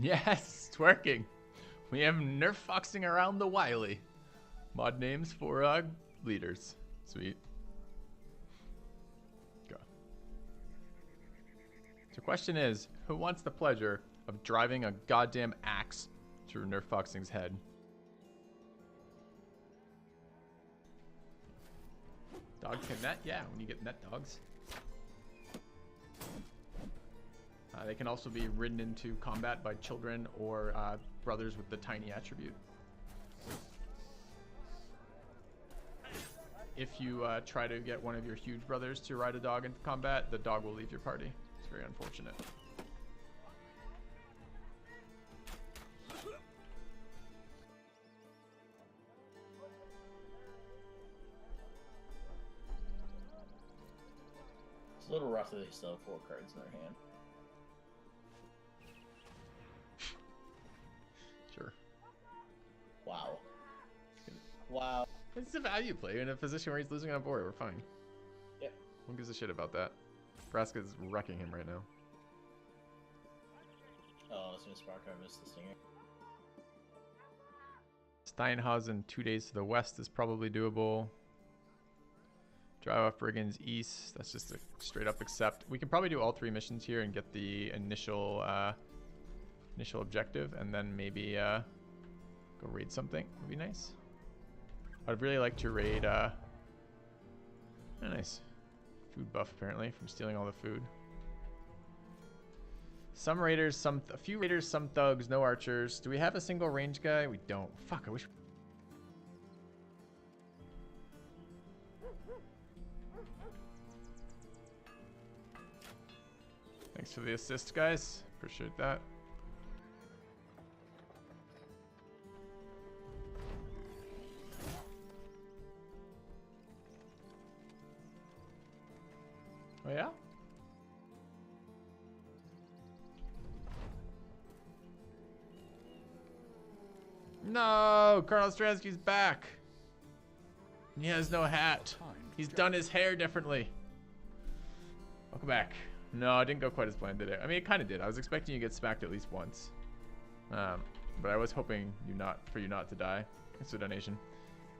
Yes, it's working. We have Nerf foxing around the Wily. Mod names for leaders. Sweet. Go. So question is, who wants the pleasure of driving a goddamn axe through Nerf foxing's head? Dogs can net? Yeah, when you get net dogs. They can also be ridden into combat by children or brothers with the tiny attribute. If you try to get one of your huge brothers to ride a dog into combat, the dog will leave your party. It's very unfortunate. It's a little rough that they still have 4 cards in their hand. Sure. Wow. Wow. It's a value play in a position where he's losing on a board. We're fine. Yep. Who gives a shit about that? Vraska's wrecking him right now. Oh, I was gonna spark. I missed the stinger. Steinhausen 2 days to the west is probably doable. Drive off Brigands east. That's just a straight up accept. We can probably do all 3 missions here and get the initial objective, and then maybe go raid something. Would be nice. I'd really like to raid. Oh, nice food buff apparently from stealing all the food. Some raiders, a few raiders, some thugs, no archers. Do we have a single range guy? We don't. Fuck, I wish. Thanks for the assist, guys. Appreciate that. Oh, yeah? No! Colonel Stransky's back! He has no hat. He's done his hair differently. Welcome back. No, it didn't go quite as planned, did it? I mean, it kind of did. I was expecting you to get smacked at least once. But I was hoping for you not to die. Thanks for the donation.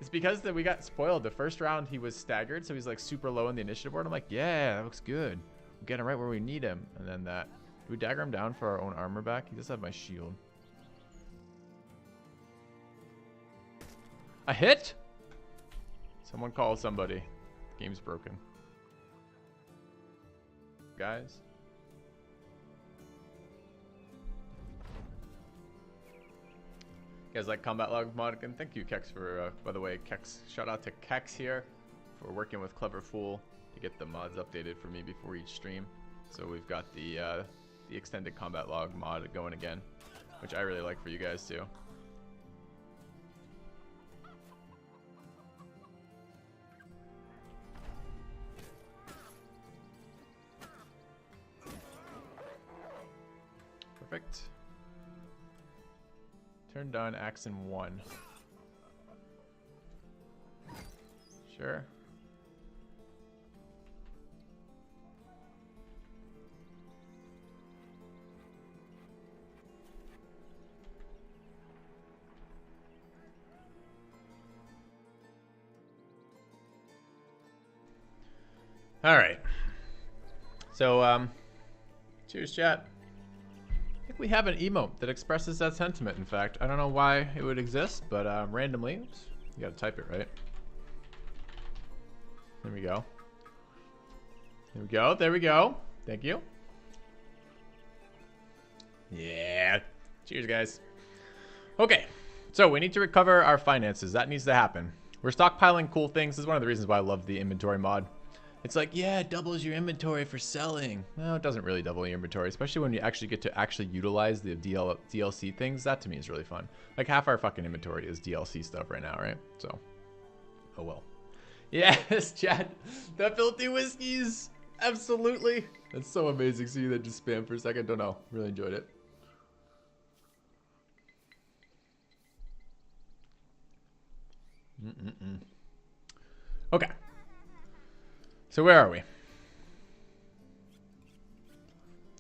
It's because that we got spoiled. The first round, he was staggered, so he's like super low in the initiative board. I'm like, yeah, that looks good. We'll get him right where we need him. And then that. Do we dagger him down for our own armor back? He does have my shield. A hit? Someone call somebody. The game's broken. Guys. You guys like combat log mod? And thank you, Kex, for, by the way, Kex, shout out to Kex here for working with Clever Fool to get the mods updated for me before each stream. So we've got the extended combat log mod going again, which I really like for you guys too. Perfect. Turn done, axe in 1. Sure. All right. So, cheers, chat. I think we have an emote that expresses that sentiment, in fact. I don't know why it would exist, but randomly, oops, you gotta type it, right? There we go. There we go, there we go. Thank you. Yeah. Cheers, guys. Okay, so we need to recover our finances. That needs to happen. We're stockpiling cool things. This is one of the reasons why I love the inventory mod. It's like, yeah, it doubles your inventory for selling. No, it doesn't really double your inventory, especially when you actually get to actually utilize the DLC things. That to me is really fun. Like half our fucking inventory is DLC stuff right now, right? So, oh well. Yes, Chad. The filthy whiskeys. Absolutely. That's so amazing seeing that just spam for a second. Don't know. Really enjoyed it. Okay. So where are we?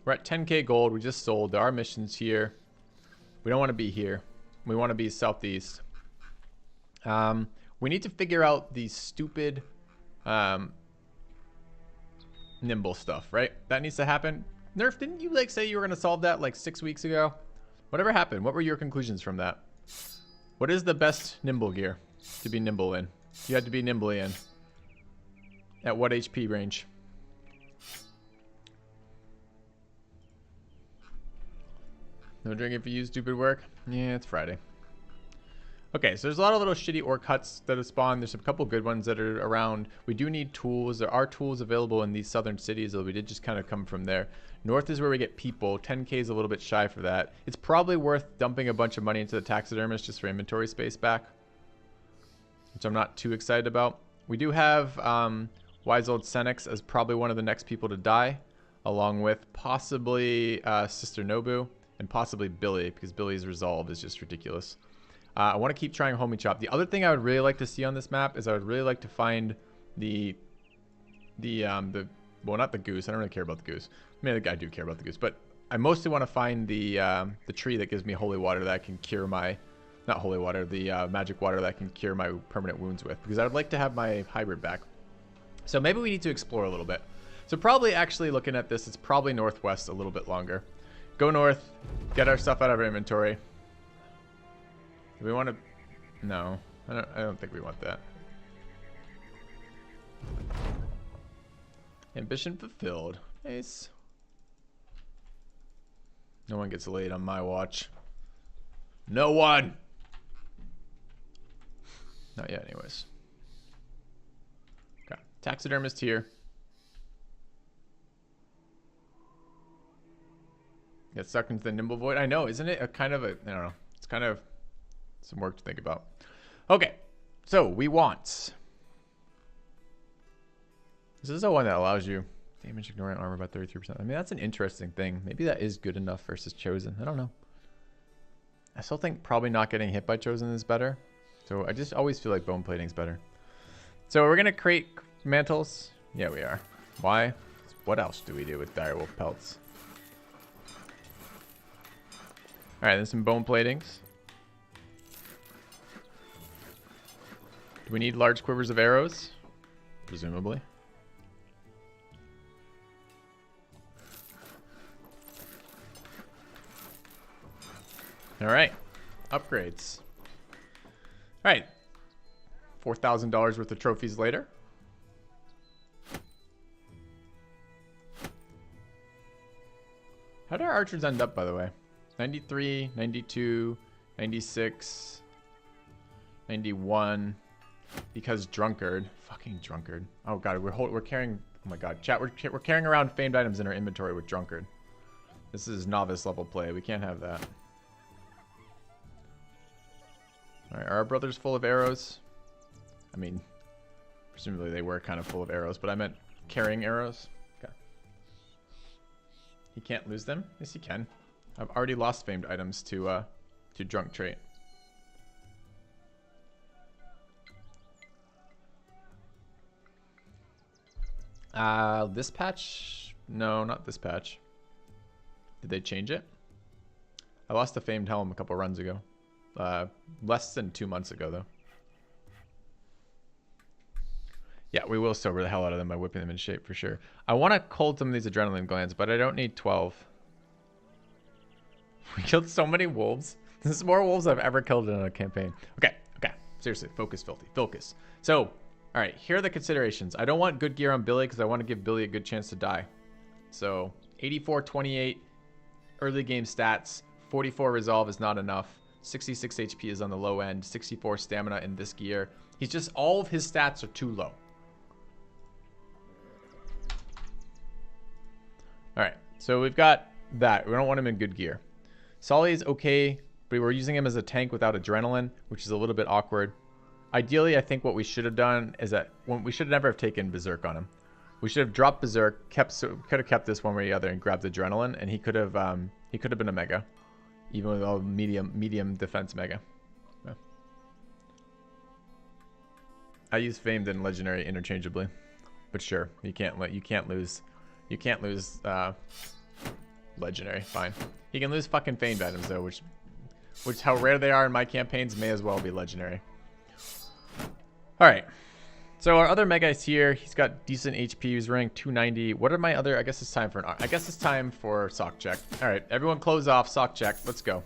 We're at 10k gold. We just sold. There are missions here. We don't want to be here. We want to be southeast. We need to figure out these stupid nimble stuff, right? That needs to happen. Nerf, didn't you like say you were going to solve that like 6 weeks ago? Whatever happened? What were your conclusions from that? What is the best nimble gear to be nimble in? You had to be nimbly in. At what HP range? No drink if you use stupid work? Yeah, it's Friday. Okay, so there's a lot of little shitty orc huts that have spawned. There's a couple good ones that are around. We do need tools. There are tools available in these southern cities, though we did just kind of come from there. North is where we get people. 10k is a little bit shy for that. It's probably worth dumping a bunch of money into the taxidermist just for inventory space back, which I'm not too excited about. We do have Wise Old Senex as probably one of the next people to die, along with possibly Sister Nobu and possibly Billy, because Billy's resolve is just ridiculous. I want to keep trying Homie Chop. The other thing I would really like to see on this map is I would really like to find well, not the goose. I don't really care about the goose. I mean, I do care about the goose, but I mostly want to find the tree that gives me holy water that can cure my, not holy water, the magic water that can cure my permanent wounds with, because I would like to have my hybrid back. So maybe we need to explore a little bit. So probably actually looking at this, it's probably northwest a little bit longer. Go north, get our stuff out of our inventory. Do we want to? No, I don't think we want that. Ambition fulfilled. Nice. No one gets laid on my watch. No one. Not yet, anyways. Okay, taxidermist here. Get sucked into the nimble void. I know, isn't it a kind of a? I don't know. It's kind of some work to think about. Okay, so we want. This is the one that allows you damage ignoring armor by 33%. I mean, that's an interesting thing. Maybe that is good enough versus Chosen. I don't know. I still think probably not getting hit by Chosen is better. So I just always feel like bone plating is better. So we're gonna create mantles. Yeah, we are. Why? What else do we do with direwolf pelts? All right, then some bone platings. Do we need large quivers of arrows? Presumably. All right, upgrades. All right, $4,000 worth of trophies later. How did our archers end up, by the way? 93, 92, 96, 91. Because drunkard, fucking drunkard. Oh god, we're carrying. Oh my god, chat. We're carrying around famed items in our inventory with drunkard. This is novice level play. We can't have that. All right, are our brothers full of arrows? I mean, presumably they were kind of full of arrows, but I meant carrying arrows. Okay. He can't lose them. Yes, he can. I've already lost famed items to drunk trait. This patch? No, not this patch. Did they change it? I lost the famed helm a couple runs ago. Less than 2 months ago, though. Yeah, we will sober the hell out of them by whipping them in shape for sure. I want to cold some of these adrenaline glands, but I don't need 12. We killed so many wolves. This is more wolves I've ever killed in a campaign. Okay, okay. Seriously, focus, Filthy. Focus. So, all right, here are the considerations. I don't want good gear on Billy because I want to give Billy a good chance to die. So, 84, 28 early game stats. 44 resolve is not enough. 66 HP is on the low end. 64 stamina in this gear. He's just, all of his stats are too low. All right, so we've got that. We don't want him in good gear. Solly is okay, but we're using him as a tank without adrenaline, which is a little bit awkward. Ideally, I think what we should have done is that we should never have taken Berserk on him. We should have dropped Berserk, could have kept this one way or the other, and grabbed adrenaline, and he could have been a mega, even with all medium defense mega. Yeah. I use famed and legendary interchangeably, but sure, you can't lose legendary. Fine. He can lose fucking famed items though, which which how rare they are in my campaigns, may as well be legendary. Alright. So our other mega is here. He's got decent HP. He's running 290. What are my other? I guess it's time for I guess it's time for sock check. Alright, everyone close off. Sock check. Let's go.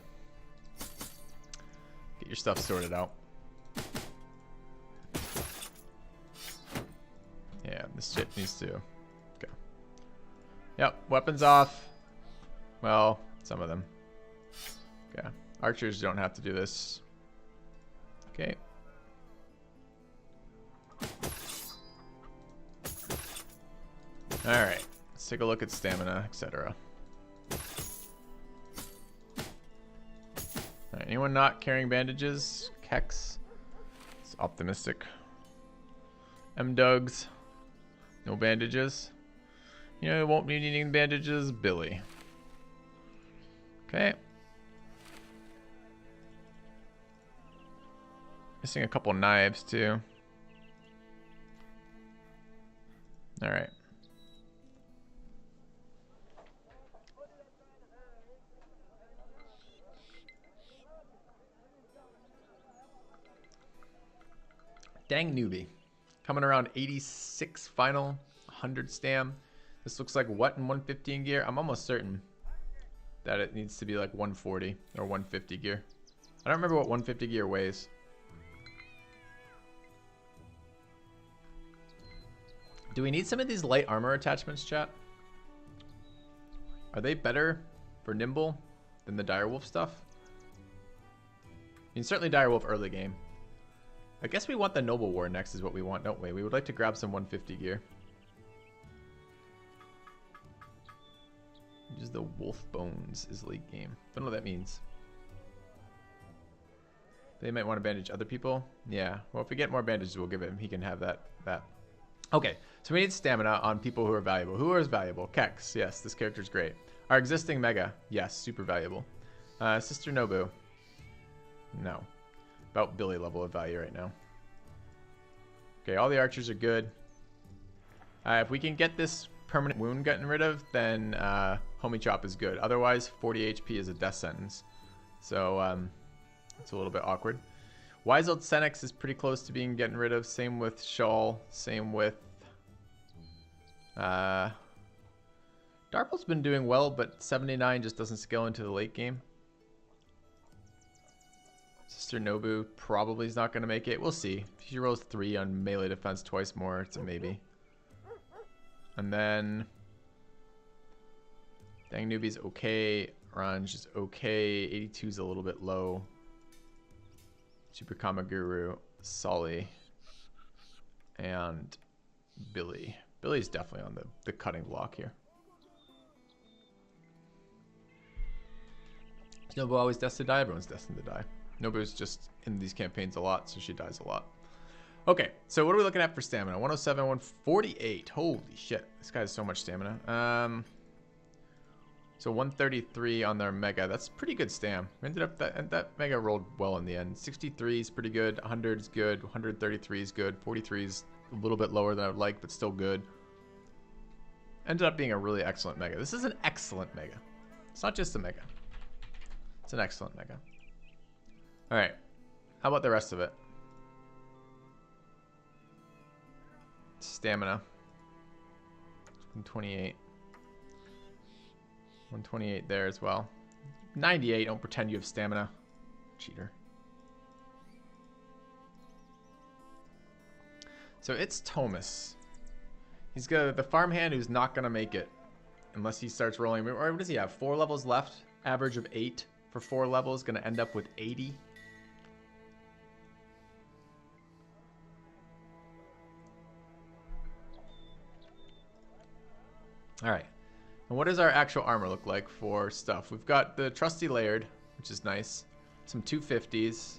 Get your stuff sorted out. Yeah, this shit needs to go. Yep, weapons off. Well, some of them. Okay. Archers don't have to do this. Okay. Alright, let's take a look at stamina, etc. Alright, anyone not carrying bandages? Kex. It's optimistic. M-Dugs. No bandages. You know, won't be needing bandages. Billy. Okay. Missing a couple knives, too. Alright. Dang newbie. Coming around 86 final, 100 stam. This looks like what in 150 in gear? I'm almost certain that it needs to be like 140 or 150 gear. I don't remember what 150 gear weighs. Do we need some of these light armor attachments, chat? Are they better for nimble than the direwolf stuff? I mean, certainly direwolf early game. I guess we want the Noble War next is what we want, don't we? We would like to grab some 150 gear. Use the wolf bones is late game. Don't know what that means. They might want to bandage other people. Yeah. Well, if we get more bandages, we'll give him. He can have that. Okay. So we need stamina on people who are valuable. Who is valuable? Kex. Yes, this character's great. Our existing mega. Yes, super valuable. Sister Nobu. No. About Billy level of value right now. Okay, all the archers are good. If we can get this permanent wound gotten rid of, then Homie Chop is good. Otherwise, 40 HP is a death sentence. So it's a little bit awkward. Wise Old Senex is pretty close to being gotten rid of. Same with Shawl. Same with... Darple's been doing well, but 79 just doesn't scale into the late game. Sister Nobu probably is not going to make it. We'll see. If she rolls 3 on melee defense twice more, it's a maybe. And then... Dang Newbie's okay. Ranj is okay. 82 is a little bit low. Super Kamaguru, Solly, and Billy. Billy's definitely on the cutting block here. Is Nobu always destined to die? Everyone's destined to die. Nobu's just in these campaigns a lot, so she dies a lot. Okay, so what are we looking at for stamina? 107, 148. Holy shit, this guy has so much stamina. So 133 on their mega. That's pretty good stam. We ended up that mega rolled well in the end. 63 is pretty good. 100 is good. 133 is good. 43 is a little bit lower than I would like, but still good. Ended up being a really excellent mega. This is an excellent mega. It's not just a mega. It's an excellent mega. All right. How about the rest of it? Stamina. 128. 128 there as well. 98, don't pretend you have stamina. Cheater. So it's Thomas. He's got the farmhand who's not going to make it. Unless he starts rolling. Or what does he have? 4 levels left. Average of 8 for 4 levels. Going to end up with 80. Alright. And what does our actual armor look like for stuff? We've got the trusty layered, which is nice. Some 250s.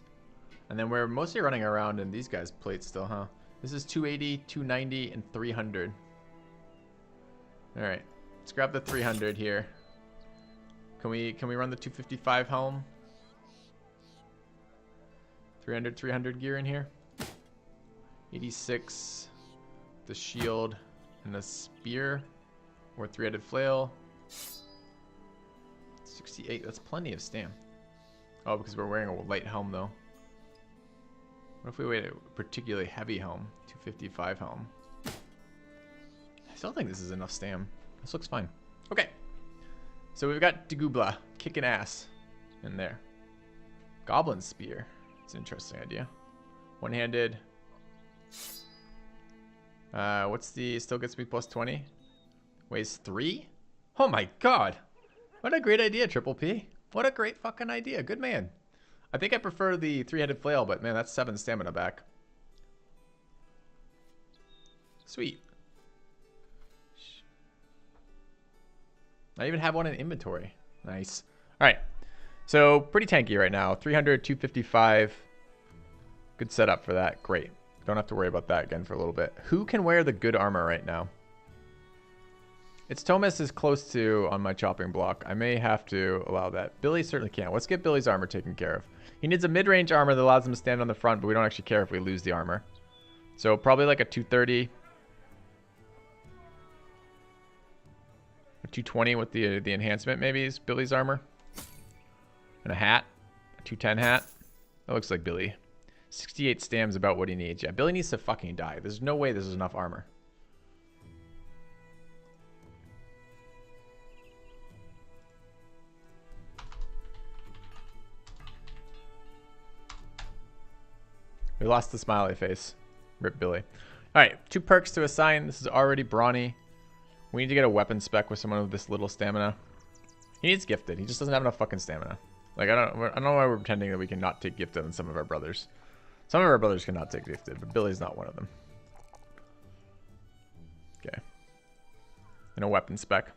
And then we're mostly running around in these guys' plates still, huh? This is 280, 290, and 300. Alright. Let's grab the 300 here. Can we run the 255 helm? 300 gear in here. 86. The shield and the spear. Or 3-headed flail. 68. That's plenty of stam. Oh, because we're wearing a light helm, though. What if we wear a particularly heavy helm? 255 helm. I still think this is enough stam. This looks fine. Okay. So we've got Dagubla kicking ass in there. Goblin Spear. It's an interesting idea. One-handed. What's the... Still gets me plus 20? Weighs 3? Oh my god. What a great idea, Triple P. What a great fucking idea. Good man. I think I prefer the three-headed flail, but man, that's 7 stamina back. Sweet. I even have one in inventory. Nice. All right. So pretty tanky right now. 300, 255. Good setup for that. Great. Don't have to worry about that again for a little bit. Who can wear the good armor right now? It's Thomas is close to on my chopping block. I may have to allow that. Billy certainly can. Let's get Billy's armor taken care of. He needs a mid-range armor that allows him to stand on the front, but we don't actually care if we lose the armor. So probably like a 230. A 220 with the enhancement maybe is Billy's armor. And a hat. A 210 hat. That looks like Billy. 68 stam's about what he needs. Yeah, Billy needs to fucking die. There's no way this is enough armor. We lost the smiley face. Rip Billy. Alright, 2 perks to assign. This is already brawny. We need to get a weapon spec with someone with this little stamina. He needs gifted. He just doesn't have enough fucking stamina. Like, I don't know why we're pretending that we cannot take gifted on some of our brothers. Some of our brothers cannot take gifted, but Billy's not one of them. Okay. And a weapon spec.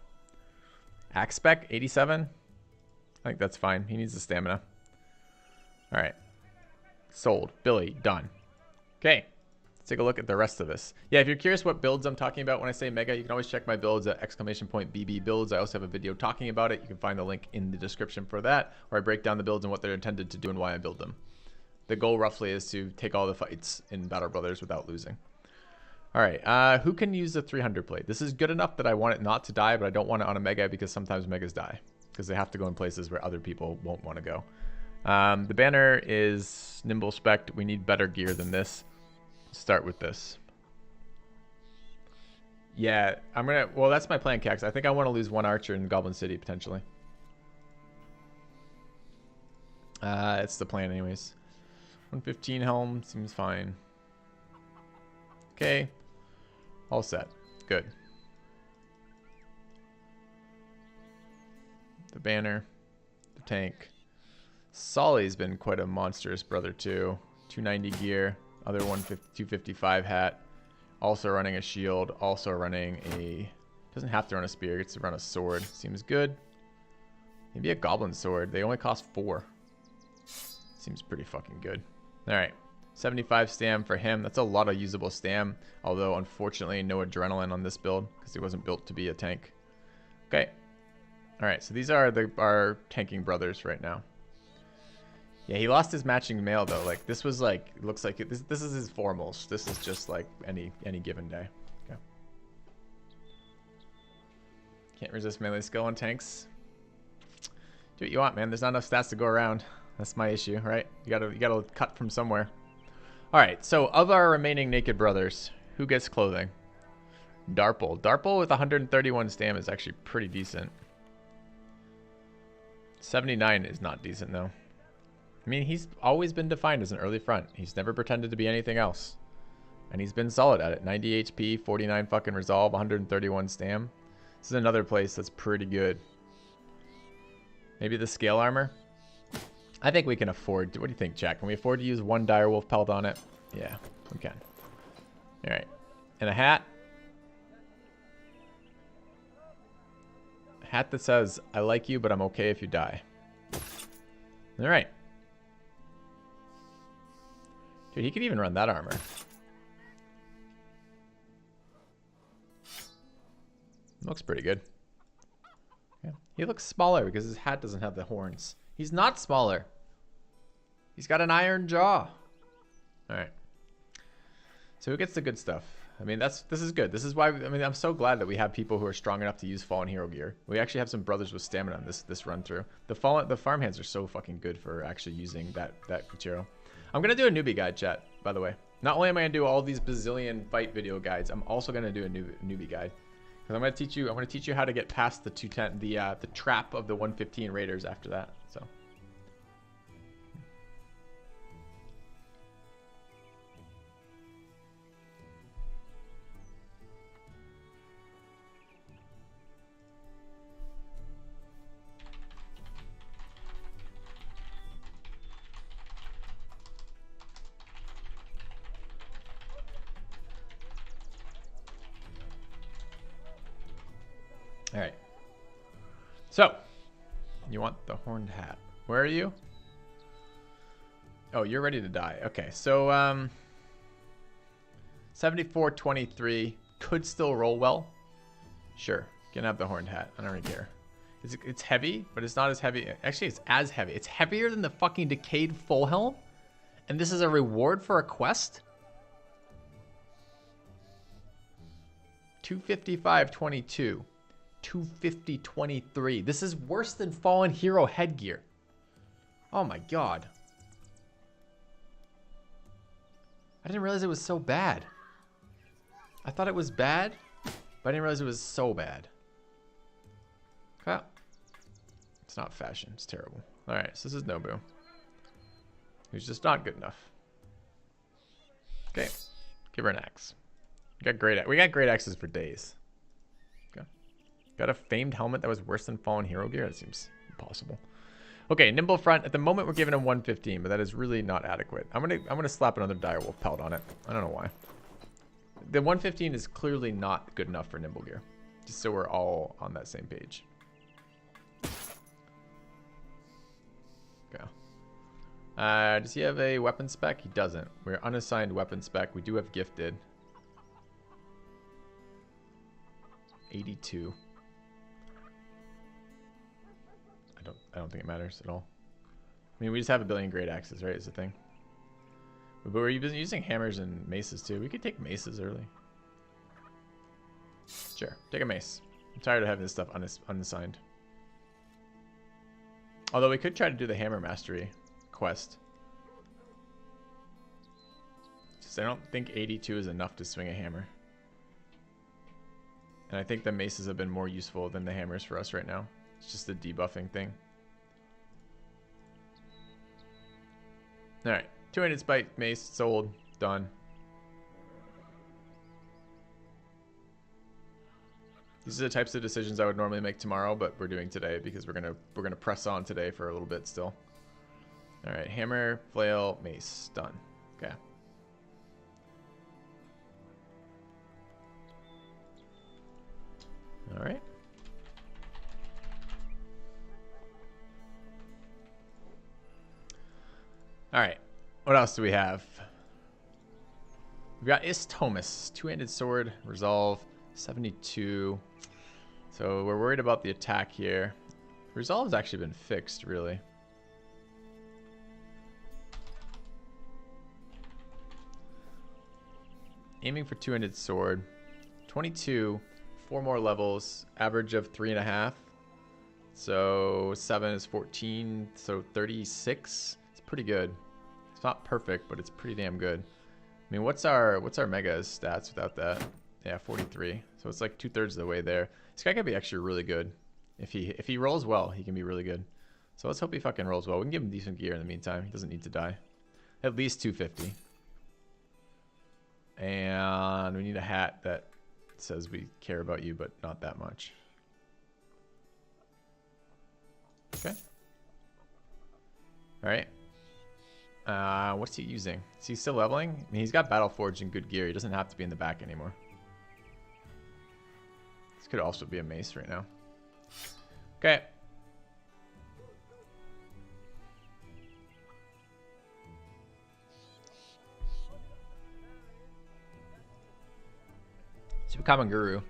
Axe spec, 87. I think that's fine. He needs the stamina. Alright. Sold. Billy, done. Okay. Let's take a look at the rest of this. Yeah, if you're curious what builds I'm talking about when I say mega, you can always check my builds at !BB builds. I also have a video talking about it. You can find the link in the description for that, where I break down the builds and what they're intended to do and why I build them. The goal roughly is to take all the fights in BattleBrothers without losing. All right, who can use the 300 plate? This is good enough that I want it not to die, but I don't want it on a mega because sometimes megas die because they have to go in places where other people won't want to go. The banner is nimble spec. We need better gear than this. Start with this. Yeah, well, that's my plan, Cax. I think I want to lose 1 archer in Goblin City potentially. It's the plan anyways. 115 helm seems fine. Okay. All set. Good. The banner. The tank. Solly's been quite a monstrous brother too. 290 gear. Other 255 hat. Also running a shield. Also running a... Doesn't have to run a spear. Gets to run a sword. Seems good. Maybe a goblin sword. They only cost 4. Seems pretty fucking good. Alright. 75 stam for him. That's a lot of usable stam. Although, unfortunately, no adrenaline on this build. Because he wasn't built to be a tank. Okay. Alright, so these are our tanking brothers right now. Yeah, he lost his matching mail though. Like this was like, it looks like this is his formals. This is just like any given day. Okay. Can't resist melee skill on tanks. Do what you want, man. There's not enough stats to go around. That's my issue, right? You gotta cut from somewhere. All right. So of our remaining naked brothers, who gets clothing? Darple. Darple with 131 stam is actually pretty decent. 79 is not decent though. I mean, he's always been defined as an early front. He's never pretended to be anything else. And he's been solid at it. 90 HP, 49 fucking resolve, 131 stam. This is another place that's pretty good. Maybe the scale armor? I think we can afford to. What do you think, Jack? Can we afford to use 1 direwolf pelt on it? Yeah, we can. Alright. And a hat. A hat that says, I like you, but I'm okay if you die. Alright. Dude, he could even run that armor. Looks pretty good. Yeah. He looks smaller because his hat doesn't have the horns. He's not smaller. He's got an iron jaw. Alright. So who gets the good stuff? I mean, this is good. This is why, I mean, I'm so glad that we have people who are strong enough to use Fallen Hero gear. We actually have some brothers with stamina on this run through. The farmhands are so fucking good for actually using that material. I'm going to do a newbie guide, chat, by the way. Not only am I going to do all these bazillion fight video guides, I'm also going to do a newbie guide. Because I'm going to teach you how to get past the 210, the trap of the 115 raiders after that. So. All right. So, you want the horned hat. Where are you? Oh, you're ready to die. Okay, so 74-23 could still roll well. Sure, can have the horned hat. I don't really care. It's heavy, but it's not as heavy. Actually, it's as heavy. It's heavier than the fucking decayed full helm. And this is a reward for a quest? 255-22. 250-23. This is worse than Fallen Hero headgear. Oh my god. I didn't realize it was so bad. I thought it was bad, but I didn't realize it was so bad. Well, it's not fashion. It's terrible. Alright, so this is Nobu, who's just not good enough. Okay, give her an axe. We got great axes for days. Got a famed helmet that was worse than Fallen Hero gear? That seems impossible. Okay, nimble front. At the moment, we're giving him 115, but that is really not adequate. I'm gonna slap another direwolf pelt on it. I don't know why. The 115 is clearly not good enough for nimble gear. Just so we're all on that same page. Okay. Does he have a weapon spec? He doesn't. We're unassigned weapon spec. We do have gifted. 82. I don't think it matters at all. I mean, we just have a billion great axes, right? Is the thing. But we're using hammers and maces too. We could take maces early. Sure, take a mace. I'm tired of having this stuff unassigned. Although we could try to do the hammer mastery quest. Just I don't think 82 is enough to swing a hammer. And I think the maces have been more useful than the hammers for us right now. It's just a debuffing thing. Alright, 200 spike mace sold, done. These are the types of decisions I would normally make tomorrow, but we're doing today because we're gonna press on today for a little bit still. Alright, hammer, flail, mace, done. Okay. Alright. Alright. What else do we have? We've got Thomas, two-handed sword, resolve, 72. So we're worried about the attack here. Resolve's actually been fixed, really. Aiming for two-handed sword. 22. 4 more levels. Average of 3.5. So 7 is 14. So 36. It's pretty good. It's not perfect, but it's pretty damn good. I mean, what's our mega stats without that? Yeah, 43. So it's like 2/3 of the way there. This guy could be actually really good. If he rolls well, he can be really good. So let's hope he fucking rolls well. We can give him decent gear in the meantime. He doesn't need to die. At least 250. And we need a hat that says we care about you, but not that much. Okay. All right. What's he using? Is he still leveling? I mean, he's got Battle Forge and good gear. He doesn't have to be in the back anymore. This could also be a mace right now. Okay. To become a guru.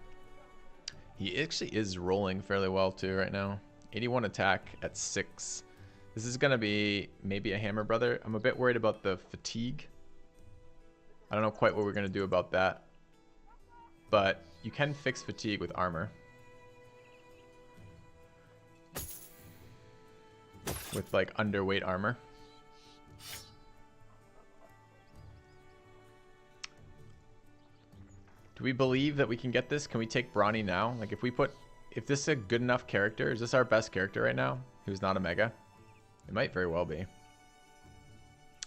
He actually is rolling fairly well too right now. 81 attack at 6. This is going to be maybe a hammer brother. I'm a bit worried about the fatigue. I don't know quite what we're going to do about that. But you can fix fatigue with armor. With like underweight armor. Do we believe that we can get this? Can we take Brawny now? Like if this is a good enough character, is this our best character right now? Who's not a mega? It might very well be.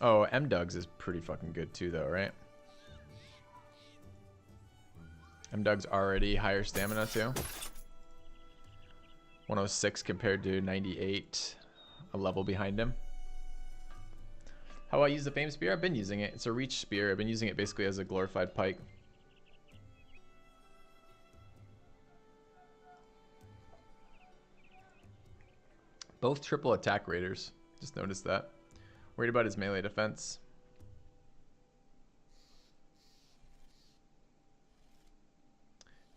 Oh, M-Dugs is pretty fucking good too though, right? M-Dug's already higher stamina too. 106 compared to 98. A level behind him. How do I use the Fame Spear? I've been using it. It's a reach spear. I've been using it basically as a glorified pike. Both triple attack raiders. Just noticed that. Worried about his melee defense.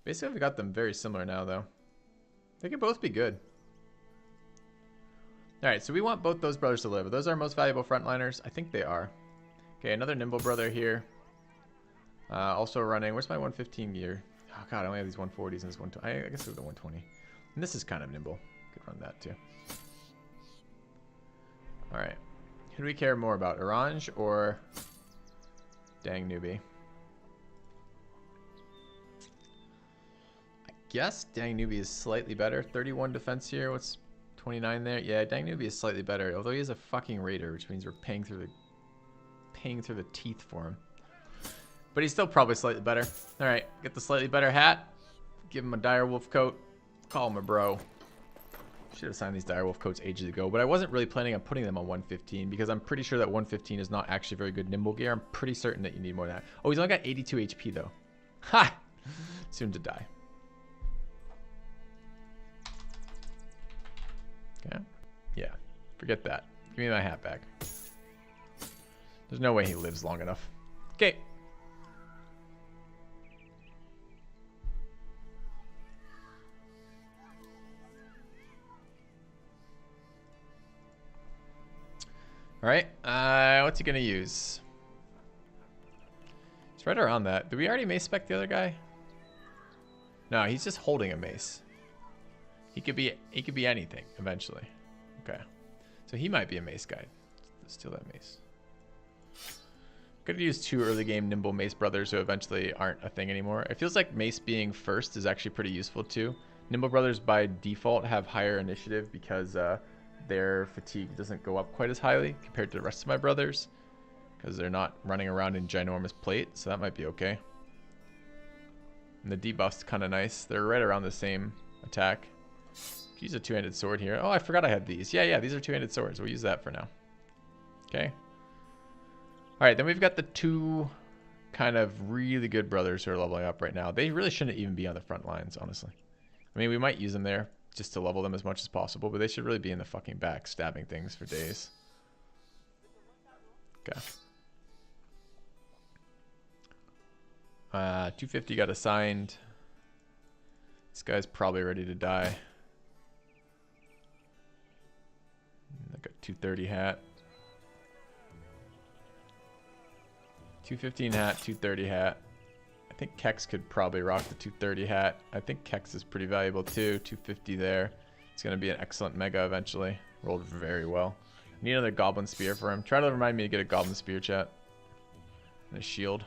Basically, I've got them very similar now, though. They could both be good. Alright, so we want both those brothers to live. Are those our most valuable frontliners? I think they are. Okay, another nimble brother here. Also running. Where's my 115 gear? Oh, God, I only have these 140s and this 120. I guess it's the 120. And this is kind of nimble. Could run that, too. Alright. Who do we care more about? Orange or Dang Newbie? I guess Dang Newbie is slightly better. 31 defense here. What's 29 there? Yeah, Dang Newbie is slightly better. Although he is a fucking raider, which means we're paying through the teeth for him. But he's still probably slightly better. Alright, get the slightly better hat. Give him a direwolf coat. Call him a bro. Should have signed these direwolf coats ages ago, but I wasn't really planning on putting them on 115 because I'm pretty sure that 115 is not actually very good nimble gear. I'm pretty certain that you need more than that. Oh, he's only got 82 HP though. Ha! Soon to die. Okay. Yeah. Forget that. Give me my hat back. There's no way he lives long enough. Okay. Alright, what's he gonna use? It's right around that. Did we already mace spec the other guy? No, he's just holding a mace. He could be anything eventually. Okay. So he might be a mace guy. Let's steal that mace. Could use 2 early game nimble mace brothers who eventually aren't a thing anymore. It feels like mace being first is actually pretty useful too. Nimble brothers by default have higher initiative because their fatigue doesn't go up quite as highly compared to the rest of my brothers because they're not running around in ginormous plate, so that might be okay. And the debuff's kind of nice. They're right around the same attack. Use a two-handed sword here. Oh, I forgot I had these. Yeah, these are two-handed swords. We'll use that for now. Okay. All right, then we've got the 2 kind of really good brothers who are leveling up right now. They really shouldn't even be on the front lines, honestly. I mean, we might use them there just to level them as much as possible, but they should really be in the fucking back stabbing things for days. Okay. 250 got assigned. This guy's probably ready to die. I got 230 hat. 215 hat, 230 hat. I think Kex could probably rock the 230 hat. I think Kex is pretty valuable too. 250 there. It's going to be an excellent mega eventually. Rolled very well. Need another goblin spear for him. Try to remind me to get a goblin spear, chat. And a shield.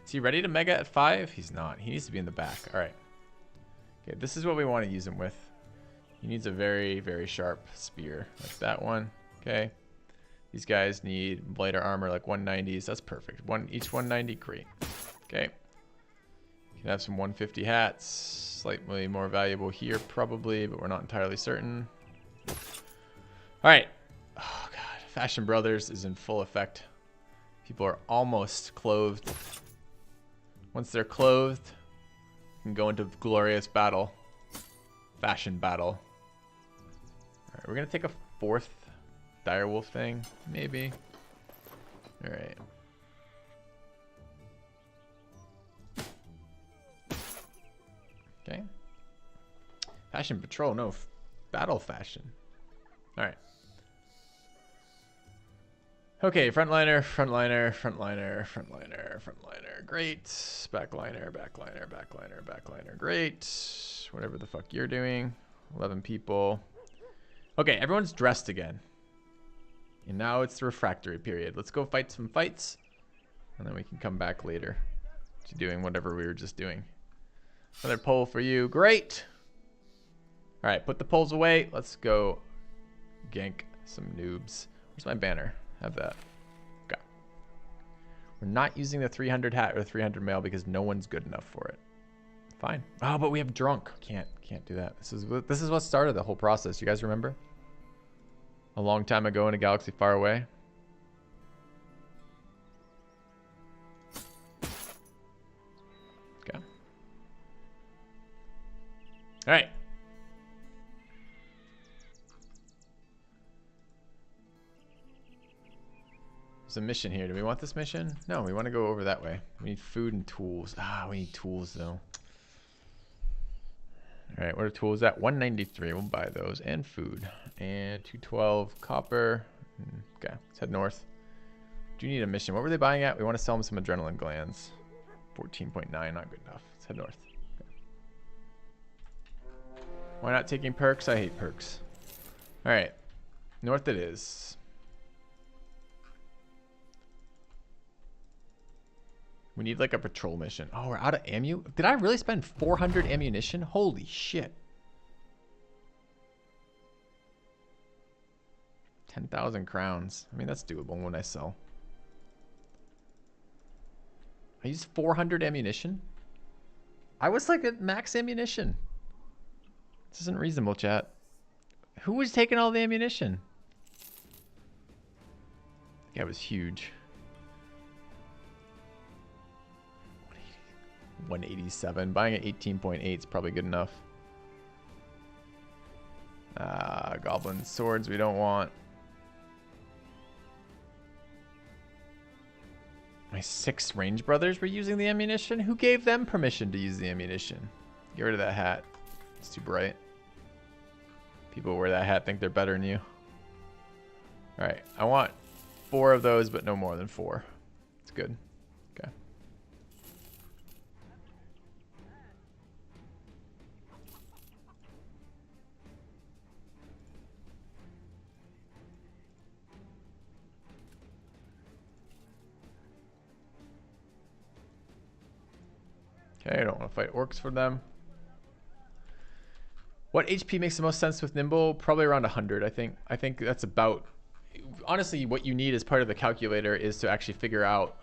Is he ready to mega at 5? He's not. He needs to be in the back. Alright. Okay, this is what we want to use him with. He needs a very, very sharp spear. Like that one. Okay. These guys need blighter armor like 190s. That's perfect. Each 190. Great. Okay. You can have some 150 hats. Slightly more valuable here probably, but we're not entirely certain. Alright. Oh god. Fashion Brothers is in full effect. People are almost clothed. Once they're clothed, we can go into glorious battle. Fashion battle. Alright, we're going to take a 4th direwolf thing, maybe. Alright. Okay. Fashion patrol, no. Battle fashion. Alright. Okay, frontliner, frontliner, frontliner, frontliner, frontliner. Great. Backliner, backliner, backliner, backliner. Great. Whatever the fuck you're doing. 11 people. Okay, everyone's dressed again. And now it's the refractory period. Let's go fight some fights. And then we can come back later to doing whatever we were just doing. Another pole for you. Great. All right, put the poles away. Let's go gank some noobs. Where's my banner? Have that. Okay. We're not using the 300 hat or 300 mail because no one's good enough for it. Fine. Oh, but we have drunk. Can't do that. This is what started the whole process. You guys remember? A long time ago in a galaxy far away. Okay. All right. There's a mission here. Do we want this mission? No, we want to go over that way. We need food and tools. Ah, we need tools though. All right, what are tools at? 193. We'll buy those and food. And 212 copper. Okay, let's head north. Do you need a mission? What were they buying at? We want to sell them some adrenaline glands. 14.9, not good enough. Let's head north. Okay. Why not taking perks? I hate perks. All right, north it is. We need like a patrol mission. Oh, we're out of ammo? Did I really spend 400 ammunition? Holy shit. 10,000 crowns. I mean, that's doable when I sell. I used 400 ammunition? I was like at max ammunition. This isn't reasonable, chat. Who was taking all the ammunition? That guy was huge. 187. Buying at 18.8 is probably good enough. Goblin swords we don't want. My 6 range brothers were using the ammunition? Who gave them permission to use the ammunition? Get rid of that hat. It's too bright. People who wear that hat think they're better than you. Alright, I want 4 of those, but no more than 4. It's good. Okay. Okay, I don't want to fight orcs for them. What HP makes the most sense with Nimble? Probably around 100, I think. I think that's about... Honestly, what you need as part of the calculator is to actually figure out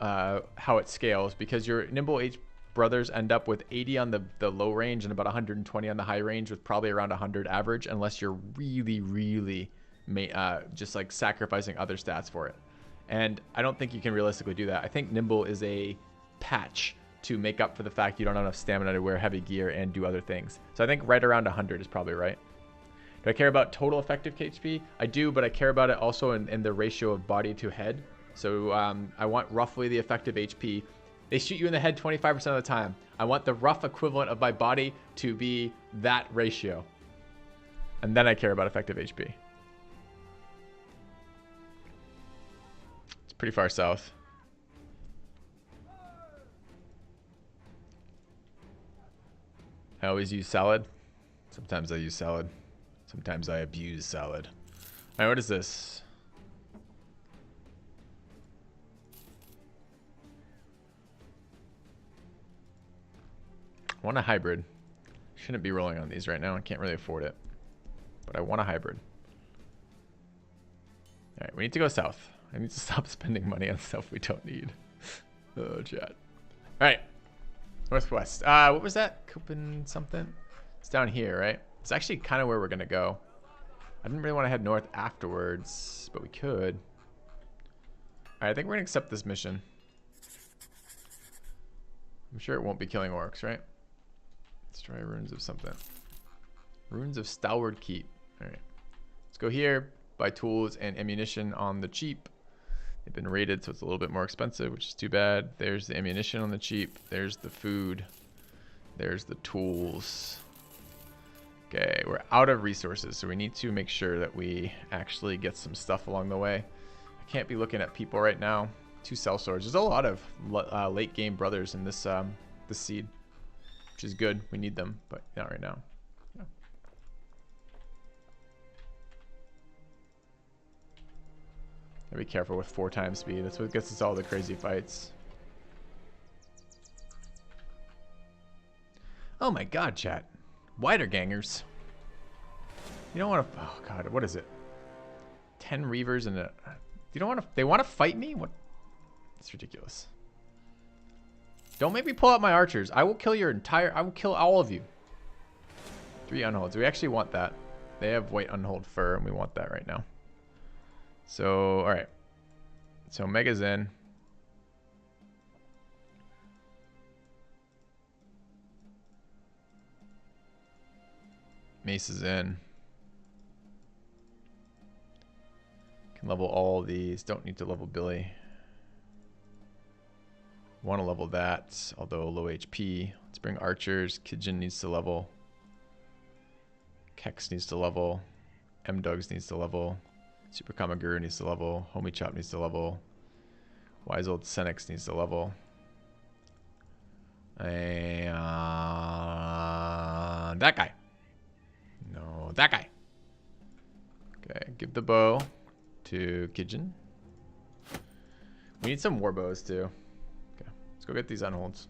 how it scales, because your Nimble H brothers end up with 80 on the low range and about 120 on the high range, with probably around 100 average, unless you're really just like sacrificing other stats for it. And I don't think you can realistically do that. I think Nimble is a patch to make up for the fact you don't have enough stamina to wear heavy gear and do other things. So I think right around 100 is probably right. Do I care about total effective HP? I do, but I care about it also in the ratio of body to head. So I want roughly the effective HP. They shoot you in the head 25% of the time. I want the rough equivalent of my body to be that ratio. And then I care about effective HP. It's pretty far south. I always use salad. Sometimes I use salad. Sometimes I abuse salad. All right, what is this? I want a hybrid. Shouldn't be rolling on these right now. I can't really afford it. But I want a hybrid. All right, we need to go south. I need to stop spending money on stuff we don't need. Oh, chat. All right. Northwest. What was that? Copen something? It's down here, right? It's actually kind of where we're going to go. I didn't really want to head north afterwards, but we could. All right, I think we're going to accept this mission. I'm sure it won't be killing orcs, right? Destroy ruins of something. Ruins of Stalwart Keep. All right. Let's go here. Buy tools and ammunition on the cheap. They've been rated, so it's a little bit more expensive, which is too bad. There's the ammunition on the cheap. There's the food. There's the tools. Okay, we're out of resources, so we need to make sure that we actually get some stuff along the way. I Can't be looking at people right now. 2 cell swords. There's a lot of late game brothers in this this seed, which is good. We need them, but not right now. Yeah. Gotta be careful with 4 times speed. That's what gets us all the crazy fights. Oh my god, chat. Wider gangers. You don't want to... Oh god, what is it? 10 Reavers and a... You don't want to... They want to fight me? What? It's ridiculous. Don't make me pull out my archers. I will kill your entire... I will kill all of you. 3 unholds. We actually want that. They have white unhold fur, and we want that right now. So, alright. So, Mega's in. Mace is in. Can level all these. Don't need to level Billy. Want to level that, although low HP. Let's bring archers. Kijin needs to level. Kex needs to level. M-Dogs needs to level. Super Kamaguru needs to level. Homie Chop needs to level. Wise Old Senex needs to level. And that guy. No, that guy. Okay, give the bow to Kijin. We need some war bows too. Okay, let's go get these unholds.